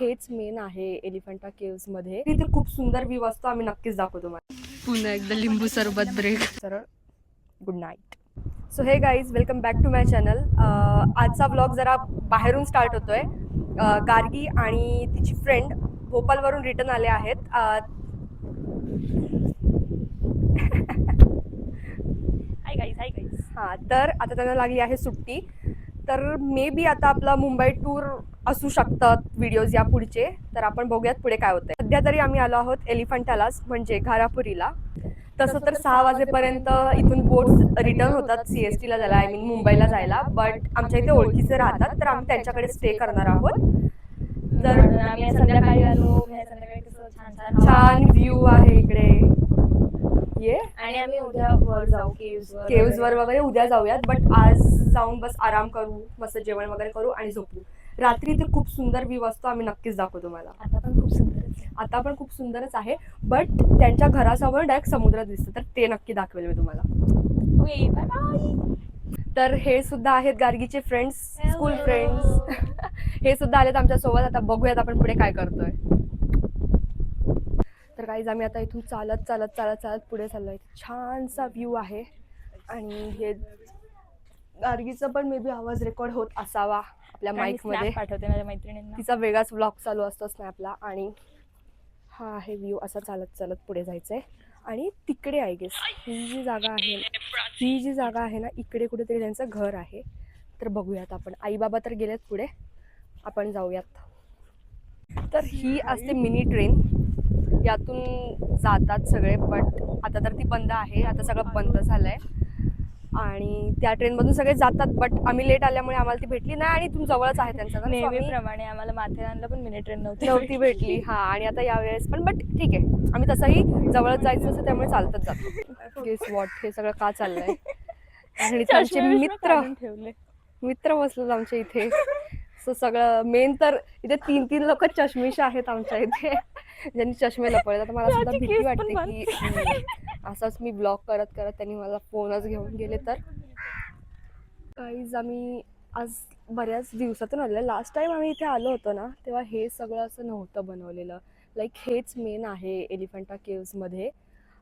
हेच मेन आहे एलिफंटा केव्स मध्ये. तिथे खूप सुंदर व्ह्यू असतो, आम्ही नक्कीच दाखवतो तुम्हाला. पुन्हा एकदा लिंबू सरबत ब्रेक. सरळ good night. So hey guys, welcome back to my channel. आजचा व्लॉग जरा बाहेरून स्टार्ट होतोय. गार्गी आणि तिची फ्रेंड भोपालवरून रिटर्न आले आहेत. Hi guys. हां, तर आता त्यांना लागली आहे सुट्टी. तर मे बी आता आपला मुंबई टूर असू शकतात व्हिडिओज या पुढचे. तर आपण बघूयात पुढे काय होतंय. सध्या तरी आम्ही आलो आहोत एलिफंटालाच, म्हणजे घारापुरीला. तसं तर 6 वाजेपर्यंत इथून बोट्स रिटर्न होतात CST ला जायला, आय मीन मुंबईला जायला. बट आमच्या इथे ओळखीचे राहतात, तर आम्ही त्यांच्याकडे स्टे करणार आहोत. तर आम्ही संध्याकाळी आलो. संध्याकाळी कसं छान छान छान व्ह्यू आहे इकडे. ये आणि आम्ही उद्या वर जाऊ केव्ज वर वगैरे उद्या जाऊयात. बट आज जाऊन बस आराम करू, मस्त जेवण वगैरे करू आणि झोपू. रात्री तर खूप सुंदर व्ह्यू असतो, आम्ही नक्कीच दाखवतो तुम्हाला. आता पण खूप सुंदरच आहे. बट त्यांच्या घरासमोर डायरेक्ट समुद्र दिसतं, तर ते नक्की दाखवेल मी तुम्हाला. तर हे सुद्धा आहेत गार्गीचे फ्रेंड्स, स्कूल फ्रेंड्स. हे सुद्धा आलेत आमच्या सोबत. आता बघूयात आपण पुढे काय करतोय. तर गाईज, आम्ही आता इथून चालत चालत चालत चालत पुढे चाललोय. छानसा व्ह्यू आहे आणि हे गार्गीचा पण मे बी आवाज रेकॉर्ड होत असावा आपल्या माईक मध्ये. पाठवते माझ्या मैत्रिणींना. तिचा वेगळाच व्लॉग चालू असतो स्नॅपला. आणि हा आहे व्ह्यू. असा चालत चालत पुढे जायचंय. आणि तिकडे आय गेस ही जी जागा आहे ना, इकडे कुठेतरी त्यांचं घर आहे. तर बघूयात आपण. आई बाबा तर गेलेत पुढे, आपण जाऊयात. तर ही असते मिनी ट्रेन, यातून जातात सगळे. बट आता तर ती बंद आहे, आता सगळं बंद झालंय. आणि त्या ट्रेनमधून सगळे जातात. बट आम्ही लेट आल्यामुळे आम्हाला ती भेटली नाही. आणि इथून जवळच आहे त्यांचं घर. नेहमीप्रमाणे आम्हाला माथेरानला पण मिनी ट्रेन नव्हती भेटली. हा, आणि आता यावेळेस पण. बट ठीक आहे, आम्ही तसंही जवळच जायचं असं त्यामुळे चालतच जातो. गेस वॉट, हे सगळं का चाललंय. आणि इथे आमचे मित्र बसलेत आमच्या इथे. सो सगळं मेन तर इथे 3 लोक चष्मिश आहेत आमच्या इथे, ज्यांनी चष्मे लपवले. आता मला सुद्धा भीती वाटते की असंच मी ब्लॉग करत करत त्यांनी मला फोनच घेऊन गेले तर. गाईज, आम्ही आज बऱ्याच दिवसातून आलेलं. लास्ट टाइम आम्ही इथे आलो होतो ना, तेव्हा हे सगळं असं नव्हतं बनवलेलं. लाईक हेच मेन आहे एलिफंटा केव्समध्ये.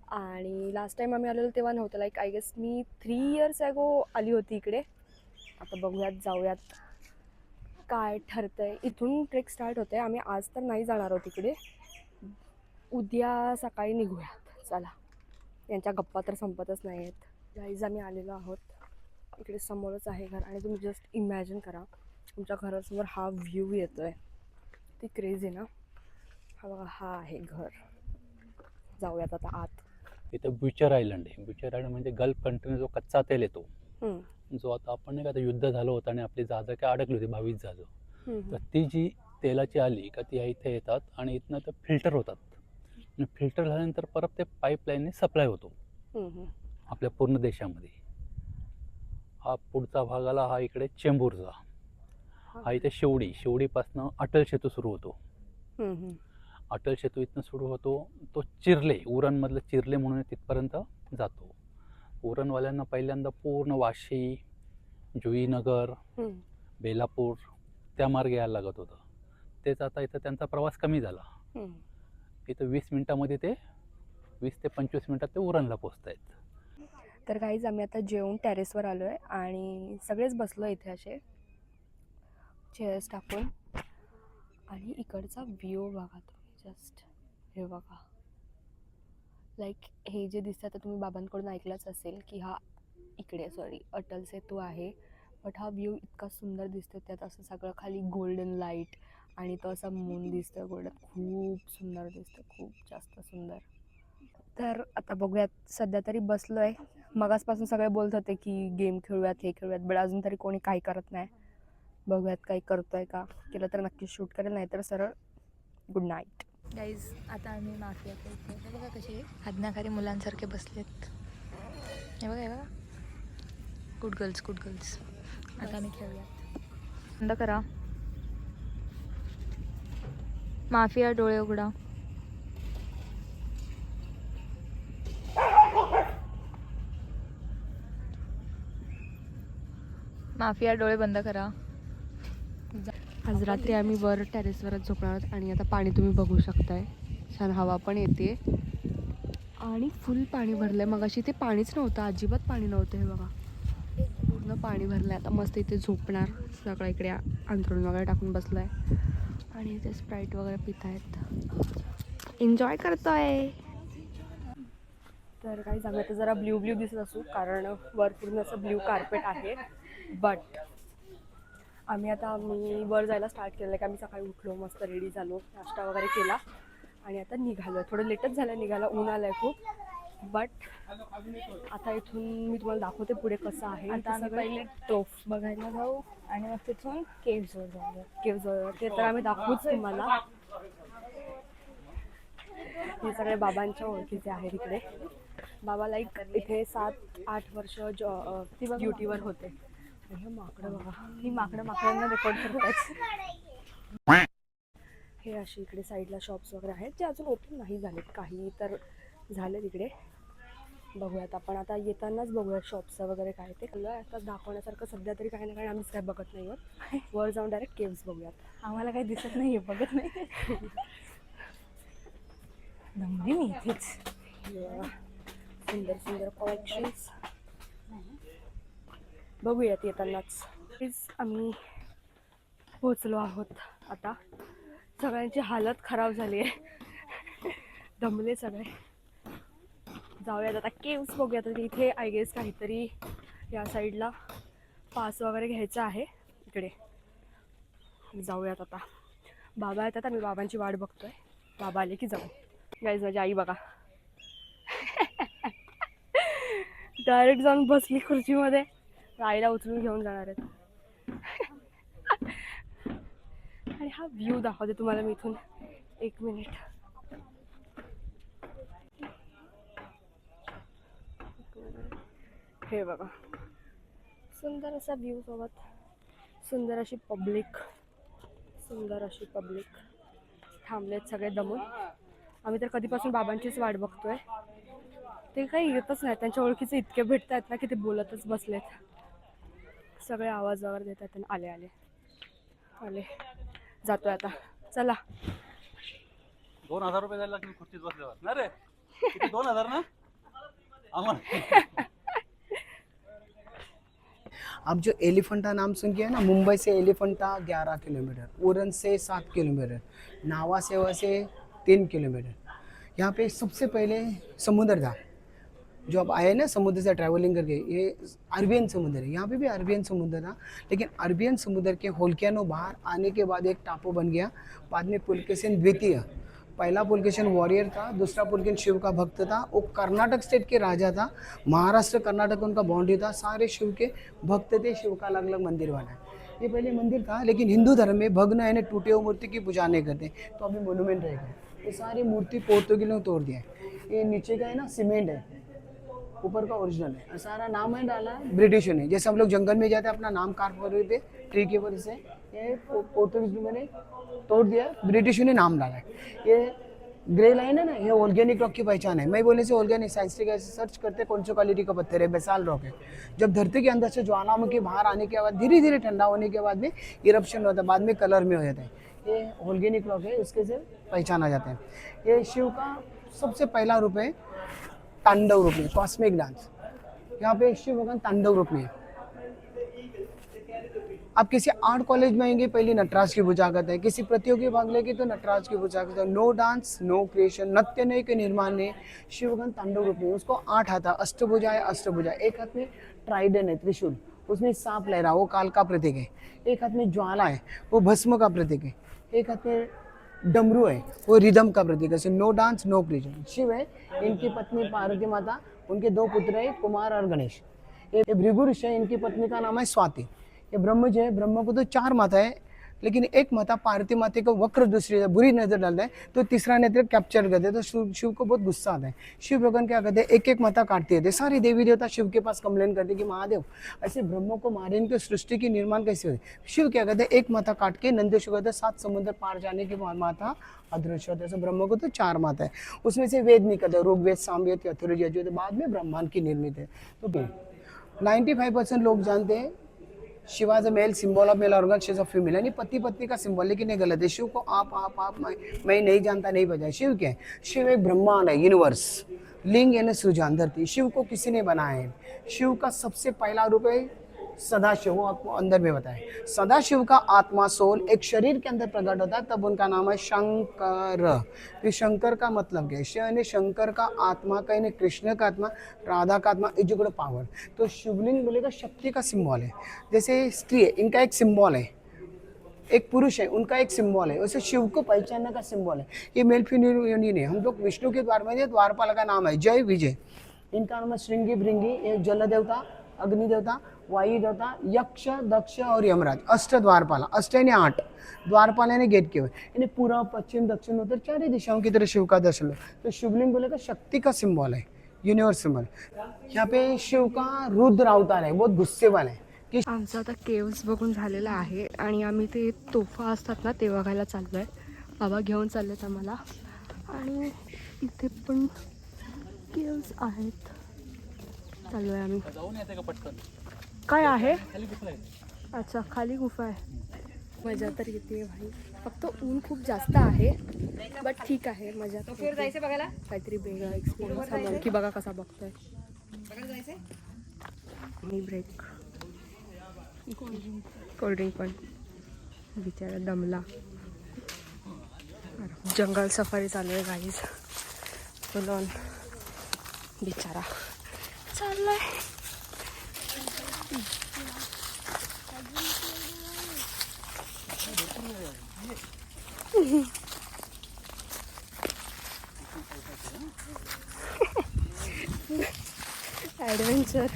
आणि लास्ट टाइम आम्ही आलेलो तेव्हा नव्हतं. लाईक आय गेस मी 3 इयर्स ॲगो आली होती इकडे. आता बघूयात, जाऊयात काय ठरतंय. इथून ट्रेक स्टार्ट होते. आम्ही आज तर नाही जाणार आहोत इकडे, उद्या सकाळी निघूयात. चला, यांच्या गप्पा तर संपतच नाही आहेत. गाईज, आम्ही आलेलो आहोत. इकडे समोरच आहे घर. आणि तुम्ही जस्ट इमॅजिन करा, तुमच्या घरासमोर हा व्ह्यू येतोय. ती क्रेझी ना. हा बघा, हा आहे घर. जाऊयात आता आत. इथं बुचर आयलंड आहे. बुचर आयलंड म्हणजे गल्फ कंट्रीने जो कच्चा तेल येतो, जो आता आपण नाही का, आता युद्ध झालं होतं आणि आपली जहाजं काय अडकली होती 22 जहाजं. तर ती जी तेलाची आली का ती इथे येतात आणि इथनं ते फिल्टर होतात. आणि फिल्टर झाल्यानंतर परत ते पाईपलाईनने सप्लाय होतो आपल्या पूर्ण देशामध्ये. हा पुढचा भागाला, हा इकडे चेंबूरचा, हा इथे शिवडीपासनं अटल सेतू सुरू होतो. अटल सेतू इथनं सुरू होतो, तो चिर्ले, उरणमधलं चिर्ले म्हणून तिथपर्यंत जातो. उरणवाल्यांना पहिल्यांदा पूर्ण वाशी, जुईनगर, बेलापूर त्या मार्गे यायला लागत होतं. तेच आता इथं त्यांचा प्रवास कमी झाला. इथं 20 मिनिटामध्ये ते 20 ते 25 मिनिटात ते उरणला पोचत आहेत. तर गाईज, आम्ही आता जेवून टेरेसवर आलो आहे आणि सगळेच बसलो इथे असे चेअर्स टाकून. आणि इकडचा व्ह्यू बघा तुम्ही, जस्ट हे बघा. लाईक हे जे दिसतं, आता तुम्ही बाबांकडून ऐकलंच असेल की हा इकडे अटल सेतू आहे. बट हा व्ह्यू इतका सुंदर दिसतो. त्यात असं सगळं खाली गोल्डन लाईट आणि तो असा मून दिसतं गोल्डन. खूप सुंदर दिसतं, खूप जास्त सुंदर. तर आता बघूयात. सध्या तरी बसलो आहे. मगासपासून सगळे बोलत होते की गेम खेळूयात, हे खेळूयात. बट अजून तरी कोणी काही करत नाही. बघूयात काही करतोय का. केलं तर नक्की शूट करेल, नाही तर सरळ गुड नाईट. गाईज, आता आम्ही माफिया खेळतो. हे बघा कसे आज्ञाकारी मुलांसारखे बसलेत. हे बघा, हे बघा. Good girls. आता आम्ही खेळूयात. बंद करा. माफिया, डोळे उघडा. माफिया, डोळे बंद करा. आज रात्री आम्ही वर टेरेसवरच झोपणार आहोत आणि आता पाणी तुम्ही बघू शकताय, छान हवा पण येते आणि फुल पाणी भरलंय. मगाशी ते पाणीच नव्हतं, अजिबात पाणी नव्हतं. हे बघा पूर्ण पाणी भरलंय. आता मस्त इथे झोपणार, सगळं इकडे अंथरूण वगैरे टाकून बसलोय आणि इथे स्प्राईट वगैरे पितायत, एन्जॉय करतोय. तर काही सांगत जरा ब्ल्यू दिसत असू, कारण वर पूर्ण असं ब्ल्यू कार्पेट आहे. बट आम्ही वर जायला स्टार्ट केलं की आम्ही सकाळी उठलो, मस्त रेडी झालो, नाश्ता वगैरे केला आणि आता निघालो. थोडं लेटच झालं निघायला, ऊन आलंय खूप. बट आता इथून मी तुम्हाला दाखवते पुढे कसं आहे. आता आम्ही पहिले तोफ बघायला जाऊ आणि मग तिथून केव्हजवर जाऊ. ते तर आम्ही दाखवूच तुम्हाला. हे सगळे बाबांच्या ओळखीचे आहेत इकडे. बाबा लाईक इथे 7-8 वर्ष ड्युटीवर होते. हे माकडं बघा, ही माकडांना रेकॉर्ड करतात. हे अशी इकडे साईडला शॉप्स वगैरे आहेत जे अजून ओपन नाही झालेत, काही तर झाले तिकडे. बघूयात आपण आता येतानाच बघूयात शॉप्स वगैरे काय ते. आता दाखवण्यासारखं सध्या तरी काही ना काही आम्हीच काय बघत नाही. वर जाऊन डायरेक्ट केव्स बघूयात. आम्हाला काही दिसत नाहीये, बघत नाही. दमली मी इथेच. सुंदर सुंदर कलेक्शन्स बघूयात येतानाच. आम्ही पोचलो आहोत. आता सगळ्यांची हालत खराब झाली आहे, दमले सगळे. जाऊयात आता केव्स बघूयात. इथे आय गेस काहीतरी या साईडला पास वगैरे घ्यायचं आहे इकडे. जाऊयात आता. बाबा येतात, आम्ही बाबांची वाट बघतोय. बाबा आले की जाऊ. गाईज माझी आई बघा डायरेक्ट जाऊन बसली खुर्चीमध्ये. आईला उचलून घेऊन जाणार आहेत. आणि हा व्ह्यू दाखवते तुम्हाला मी इथून. 1 मिनिट. हे बघा सुंदर असा व्ह्यू सोबत सुंदर अशी पब्लिक थांबलेत सगळे दमून. आम्ही तर कधीपासून बाबांचीच वाट बघतोय. ते काही येतच नाही, त्यांच्या ओळखीचे इतके भेटत आहेत ना की ते बोलतच बसलेत. सगळे आवाज वगैरे देत आहेत. आले आले आले. जातोय आता, चला. 2000 रुपये द्यायला लागतील खुर्चीत बसल्यावर ना रे. 2000 ना आम्हाला. आप जो एलिफेंटा नाम सुन के है ना, मुंबई से एलिफेंटा 11 किलोमीटर, उरन से 7 किलोमीटर, नावा सेवा से 3 किलोमीटर. यहाँ पे सबसे पहले समुद्र था. जो अब आए ना समुद्र से ट्रैवलिंग करके, ये अरबियन समुद्र है. यहाँ पे भी अरबियन समुद्र था, लेकिन अरबियन समुद्र के होलकियानो बाहर आने के बाद एक टापू बन गया. बाद में पुलकेशिन द्वितीय, पहला पुलकेशिन वॉरियर था, दूसरा पुलकेशिन शिव का भक्त था. वो कर्नाटक स्टेट के राजा था. महाराष्ट्र कर्नाटक उनका बाउंड्री था. सारे शिव के भक्त थे. शिव का अलग अलग मंदिर बना है. ये पहले मंदिर था, लेकिन हिंदू धर्म में भग्न है ना, टूटे हुए मूर्ति की पूजा नहीं करते, तो अभी मोनूमेंट रह गए. ये सारी मूर्ति पोर्तुगीज ने तोड़ दिया है. ये नीचे का है ना सीमेंट है, ऊपर का ओरिजिनल है. और सारा नाम है डाला है ब्रिटिशों ने. जैसे हम लोग जंगल में जाते हैं अपना नाम कार्व कर रहे थे ट्री के वजह से, ये पोर्तुगीज ने तोड़ दिया, ब्रिटिशों ने नाम डाला है. ये ग्रे लाइन है ना, ये ऑर्गेनिक रॉक की पहचान है. मैं बोलने से ऑर्गेनिक साइंटिफिक ऐसे सर्च करते कौन सी क्वालिटी का पत्थर है, बेसाल रॉक है. जब धरती के अंदर से ज्वालामुखी बाहर आने के बाद धीरे धीरे ठंडा होने के बाद में इरप्शन होता है, बाद में कलर में हो जाता है. ये ऑर्गेनिक रॉक है, उसके से पहचाना जाता है. ये शिव का सबसे पहला रूप है, तांडव रूप में, कॉस्मिक डांस. यहाँ पे शिव भगवान तांडव रूप में है. आप किसी आर्ट कॉलेज में आएंगे पहले नटराज की पूजा करते हैं, किसी प्रतियोगी भाग लेके तो नटराज की पूजा करते हैं. नो डांस नो क्रिएशन, नृत्य नहीं के निर्माण ने. शिव भगवान तांडव रूप में, उसको 8 हाथ, अष्टभुजा है. अष्टभुजा, एक हाथ में ट्राइडेंट है, त्रिशूल, उसमें सांप लहरा, वो काल का प्रतीक है. एक हाथ में ज्वाला है, वो भस्म का प्रतीक है. एक हाथ में डमरू है, वो रिदम का प्रतीक है. No dance no creation. Shiva है, इनकी पत्नी पार्वती माता, उनके 2 पुत्र है, कुमार और गणेश. ये भृगु ऋषि है, इनकी पत्नी का नाम है स्वाति. ये ब्रह्म जो है, ब्रह्म को तो 4 माता है, लेकिन एक माता पार्वती माता को वक्र दूसरी बुरी नजर डालता है, तो तीसरा नेत्र कैप्चर करते हैं. तो शिव को बहुत गुस्सा आता है. शिव भगवान क्या करते हैं, एक एक माता काटते थे. सारे देवी देवता शिव के पास कंप्लेन करते कि महादेव ऐसे ब्रह्म को मारे, इनके सृष्टि की निर्माण कैसे हुए. शिव क्या कहते हैं, एक माता काट के नंदेश्वर कहते 7 समुद्र पार जाने के बाद माता अदृश्य होते हैं. ब्रह्म को तो 4 माता है, उसमें से वेद निकलते, ऋग्वेद, सामवेद, अथर्ववेद, यजुर्वेद, बाद में ब्रह्मांड की निर्मित है. तो 95% लोग जानते हैं Shiva as a male symbol of male organ, she is a female, यानी पति पत्नी का सिंबल, लेकिन ये गलत है। शिव को आप मैं नहीं जानता नहीं बजाय। शिव क्या है? शिव एक ब्रह्मांड है, यूनिवर्स, लिंग यानी सृजन, धरती। शिव को किसी ने बनाया है। शिव का सबसे पहला रूप है सदाशिव, वो आपको अंदर में बताए। सदाशिव का आत्मा सोल एक शरीर के अंदर प्रकट होता है, तब उनका नाम है शंकर। तो शंकर का मतलब क्या है? शिव यानी शंकर का आत्मा का, यानी कृष्ण का आत्मा, राधा का आत्मा, इजुगुड़ पावर। तो शिवलिंग बोलेगा शक्ति का सिंबल है। जैसे स्त्री है, इनका एक सिंबल है, एक पुरुष है उनका एक सिंबल है, वैसे शिव को पहचानने का सिंबल है। ये मेल फीमेल यूनियन है। हम लोग विष्णु के द्वार में, द्वारपाल का नाम है जय विजय, इनका नाम है श्रृंगी भृंगी, ये जल देवता, अग्नि देवता, वायु देवता, यक्ष, दक्ष और यमराज। अष्ट द्वारपाला, अष्ट यानी 8, द्वारपाल यानी गेट के हुए, यानी पूर्व पश्चिम दक्षिण उत्तर चारों दिशाओं की तरह शिव का दर्शन लो। तो शिवलिंग बोलेगा शक्ति का सिंबल है, यूनिवर्स सिंबल। यहाँ पे शिव का रुद्र अवतार है, बहुत गुस्से वाला है। आमचा आता केव्स बघून झालेला आहे आणि आम्ही ते तोफा असतात ना ते बघायला चाललो आहे. बाबा घेऊन चाललेत आम्हाला आणि इथे पण केव्स आहेत. चाललो आहे आम्ही. जाऊन येते का पटकन? काय आहे? खाली गुफा आहे. अच्छा, खाली गुफा आहे. मजा तर येते भाई. फक्त ऊन खूप जास्त आहे बट ठीक आहे, मजा तर फिर जायचं बघायला. काहीतरी वेगळा एक्सपिरियन्स. हा मंकी बघा कसा बघतोय. मी ब्रेक, कोल्ड्रिंक पण. बिचारा दमला. जंगल सफारी चालू आहे गाईज. Full on. बिचारा चाललाय. ॲडव्हेंचर.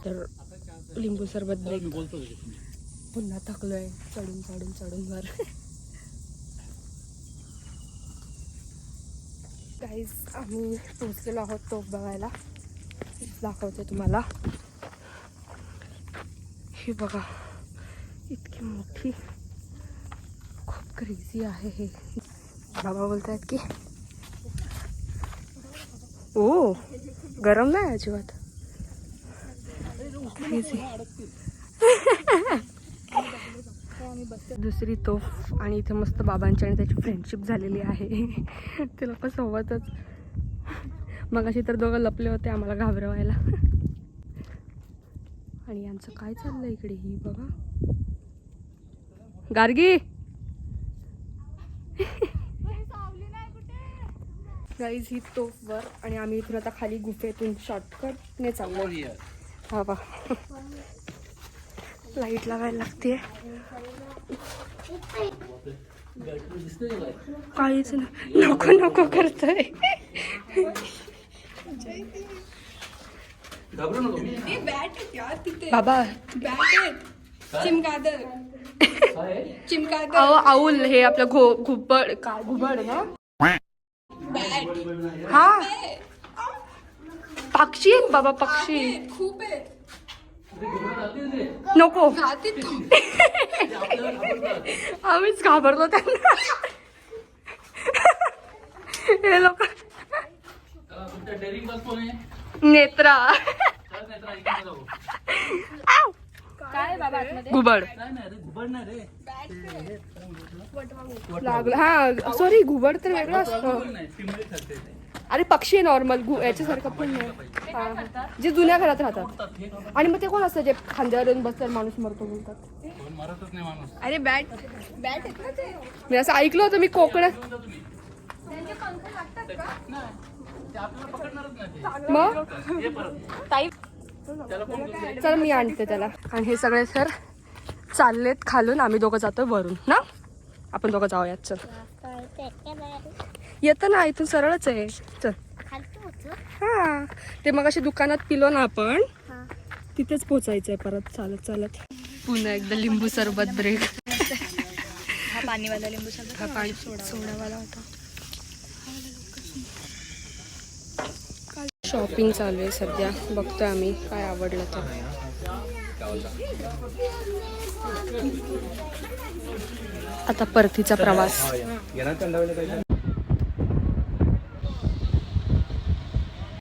तर लिंबू सरबत ब्रेक. बोलतो पुन्हा थकलोय चढून चढून चढून वर. गाईज आम्ही पोचलेलो आहोत तोफ बघायला. दाखवते तुम्हाला. हे बघा इतकी मोठी, खूप क्रेझी आहे हे. बाबा बोलतायत की ओ गरम नाही अजिबात. क्रेझी. दुसरी तोफ आणि इथे मस्त बाबांची आणि त्याची फ्रेंडशिप झालेली आहे. तिला पण सोबतच. मग अशी तर दोघं लपले होते आम्हाला घाबरवायला. आणि यांचं काय चाललंय इकडे? ही बघा गार्गी. गाईज ही तोफ वर आणि आम्ही इथून आता खाली गुफेतून शॉर्टकटने चाललोय. हा बा लाईट लावायला लागते. काहीच नाही. नको नको करतोय. बाबा अहो आऊल हे आपलं घुबड. काय घुबड ना? हा पक्षी आहेत बाबा, पक्षी खूप आहेत. नको. आम्हीच घाबरलो त्यांना. हे लोक. नेत्रा. काय बाबा घुबड लागलं. हा सॉरी, घुबड तर वेगळं असतं. अरे पक्षी नॉर्मल याच्यासारखं पण नाही. हा जे जुन्या घरात राहतात. आणि मग ते कोण असतं जे खांद्यावर येऊन बसल्यावर माणूस मरतो बोलतात? अरे बॅट आहेत ना ते. मी असं ऐकलं होतं. मी कोकणात. मग चल मी आणते त्याला. आणि हे सगळे सर चाललेत खालून, आम्ही दोघं जातोय वरून ना. आपण दोघं जाऊयात. चल येतं ना इथून, सरळच आहे. चल. हा ते मग अशी दुकानात पिलो ना आपण, तिथेच पोचायचंय परत चालत चालत. पुन्हा एकदा लिंबू सरबत ब्रेक. हा पाणीवाला लिंबू सरबत. हा पाणी सोडावाला होता. शॉपिंग चालू आहे सध्या. बघतोय आम्ही काय आवडलं तर. आता परतीचा प्रवास.